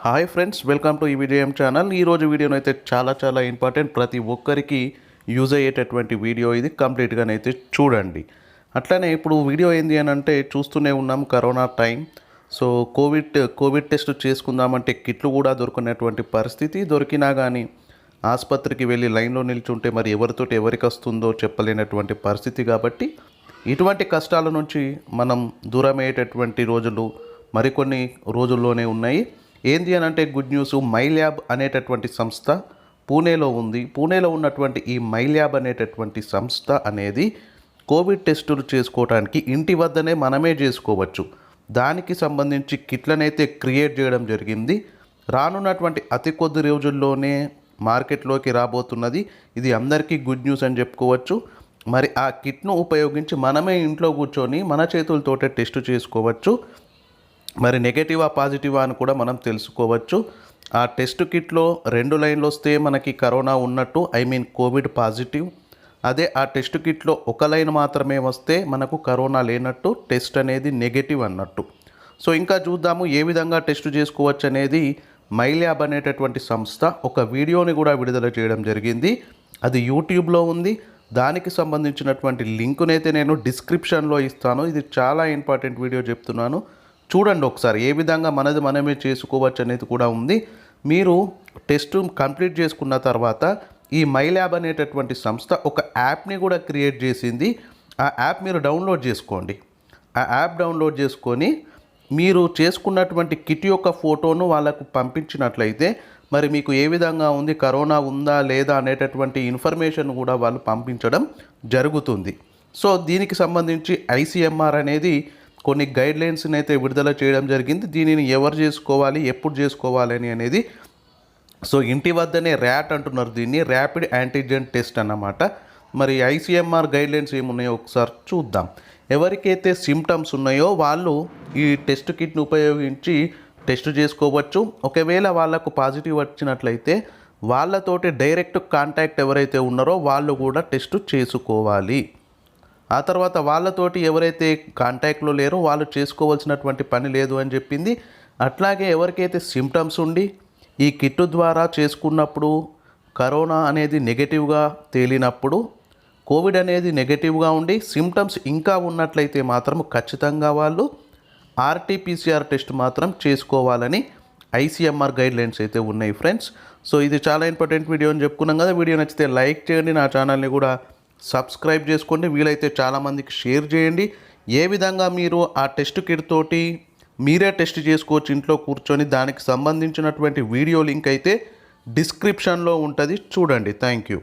Hi friends, welcome to evijayam channel. ఈరోజు వీడియోనైతే చాలా ఇంపార్టెంట్, ప్రతి ఒక్కరికి యూజ్ అయ్యేటటువంటి వీడియో ఇది. కంప్లీట్గానైతే చూడండి. అట్లనే ఇప్పుడు వీడియో ఏంది అని అంటే చూస్తూనే ఉన్నాం, corona time. So Covid test చేసుకుందామంటే కిట్లు కూడా దొరుకునేటువంటి పరిస్థితి. దొరికినా కానీ ఆసుపత్రికి వెళ్ళి లైన్లో నిల్చుంటే మరి ఎవరికి వస్తుందో చెప్పలేనటువంటి పరిస్థితి. కాబట్టి ఇటువంటి కష్టాల నుంచి మనం దూరమయ్యేటటువంటి రోజులు మరికొన్ని రోజుల్లోనే ఉన్నాయి. ఏంది అని అంటే గుడ్ న్యూస్, మైల్యాబ్ అనేటటువంటి సంస్థ పూణేలో ఉంది. పూణేలో ఉన్నటువంటి ఈ మైల్యాబ్ అనేటటువంటి సంస్థ అనేది కోవిడ్ టెస్టులు చేసుకోవడానికి ఇంటి వద్దనే మనమే చేసుకోవచ్చు. దానికి సంబంధించి కిట్లనైతే క్రియేట్ చేయడం జరిగింది. రానున్నటువంటి అతి కొద్ది రోజుల్లోనే మార్కెట్లోకి రాబోతున్నది. ఇది అందరికీ గుడ్ న్యూస్ అని చెప్పుకోవచ్చు. మరి ఆ కిట్ను ఉపయోగించి మనమే ఇంట్లో కూర్చొని మన చేతులతోటే టెస్ట్ చేసుకోవచ్చు. మరి నెగటివా పాజిటివా అని కూడా మనం తెలుసుకోవచ్చు. ఆ టెస్ట్ కిట్లో 2 లైన్లు వస్తే మనకి కరోనా ఉన్నట్టు, కోవిడ్ పాజిటివ్. అదే ఆ టెస్ట్ కిట్లో 1 లైన్ మాత్రమే వస్తే మనకు కరోనా లేనట్టు, టెస్ట్ అనేది నెగటివ్ అన్నట్టు. సో ఇంకా చూద్దాము ఏ విధంగా టెస్ట్ చేసుకోవచ్చు అనేది. మైల్యాబ్ అనేటటువంటి సంస్థ ఒక వీడియోని కూడా విడుదల చేయడం జరిగింది. అది యూట్యూబ్లో ఉంది. దానికి సంబంధించినటువంటి లింకునైతే నేను డిస్క్రిప్షన్లో ఇస్తాను. ఇది చాలా ఇంపార్టెంట్ వీడియో చెప్తున్నాను, చూడండి ఒకసారి. ఏ విధంగా మనమే చేసుకోవచ్చు అనేది కూడా ఉంది. మీరు టెస్ట్ కంప్లీట్ చేసుకున్న తర్వాత ఈ మైల్యాబ్ అనేటటువంటి సంస్థ ఒక యాప్ని కూడా క్రియేట్ చేసింది. ఆ యాప్ మీరు డౌన్లోడ్ చేసుకోండి. ఆ యాప్ డౌన్లోడ్ చేసుకొని మీరు చేసుకున్నటువంటి కిట్ యొక్క ఫోటోను వాళ్ళకు పంపించినట్లయితే మరి మీకు ఏ విధంగా ఉంది, కరోనా ఉందా లేదా అనేటటువంటి ఇన్ఫర్మేషన్ కూడా వాళ్ళు పంపించడం జరుగుతుంది. సో దీనికి సంబంధించి ICMR అనేది కొన్ని గైడ్లైన్స్ని అయితే విడుదల చేయడం జరిగింది. దీనిని ఎవరు చేసుకోవాలి, ఎప్పుడు చేసుకోవాలి అనేది. సో ఇంటి వద్దనే ర్యాట్ అంటున్నారు దీన్ని, ర్యాపిడ్ యాంటీజెన్ టెస్ట్ అన్నమాట. మరి ICMR గైడ్లైన్స్ ఏమున్నాయో ఒకసారి చూద్దాం. ఎవరికైతే సిమ్టమ్స్ ఉన్నాయో వాళ్ళు ఈ టెస్ట్ కిట్ను ఉపయోగించి టెస్ట్ చేసుకోవచ్చు. ఒకవేళ వాళ్ళకు పాజిటివ్ వచ్చినట్లయితే వాళ్ళతోటి డైరెక్ట్ కాంటాక్ట్ ఎవరైతే ఉన్నారో వాళ్ళు కూడా టెస్ట్ చేసుకోవాలి. ఆ తర్వాత వాళ్ళతోటి ఎవరైతే కాంటాక్ట్లో లేరో వాళ్ళు చేసుకోవాల్సినటువంటి పని లేదు అని చెప్పింది. అట్లాగే ఎవరికైతే సిమ్టమ్స్ ఉండి ఈ కిట్ ద్వారా చేసుకున్నప్పుడు కరోనా అనేది నెగటివ్గా తేలినప్పుడు, కోవిడ్ అనేది నెగటివ్గా ఉండి సిమ్టమ్స్ ఇంకా ఉన్నట్లయితే మాత్రం ఖచ్చితంగా వాళ్ళు RTPCR టెస్ట్ మాత్రం చేసుకోవాలని ICMR గైడ్లైన్స్ అయితే ఉన్నాయి ఫ్రెండ్స్. సో ఇది చాలా ఇంపార్టెంట్ వీడియో అని చెప్పుకున్నాం కదా. వీడియో నచ్చితే లైక్ చేయండి, నా ఛానల్ని కూడా సబ్స్క్రైబ్ చేసుకోండి, వీలైతే చాలామందికి షేర్ చేయండి. ఏ విధంగా మీరు ఆ టెస్ట్ కిట్ తోటి మీరే టెస్ట్ చేసుకోవచ్చు ఇంట్లో కూర్చొని. దానికి సంబంధించినటువంటి వీడియో లింక్ అయితే డిస్క్రిప్షన్లో ఉంటుంది, చూడండి. Thank you.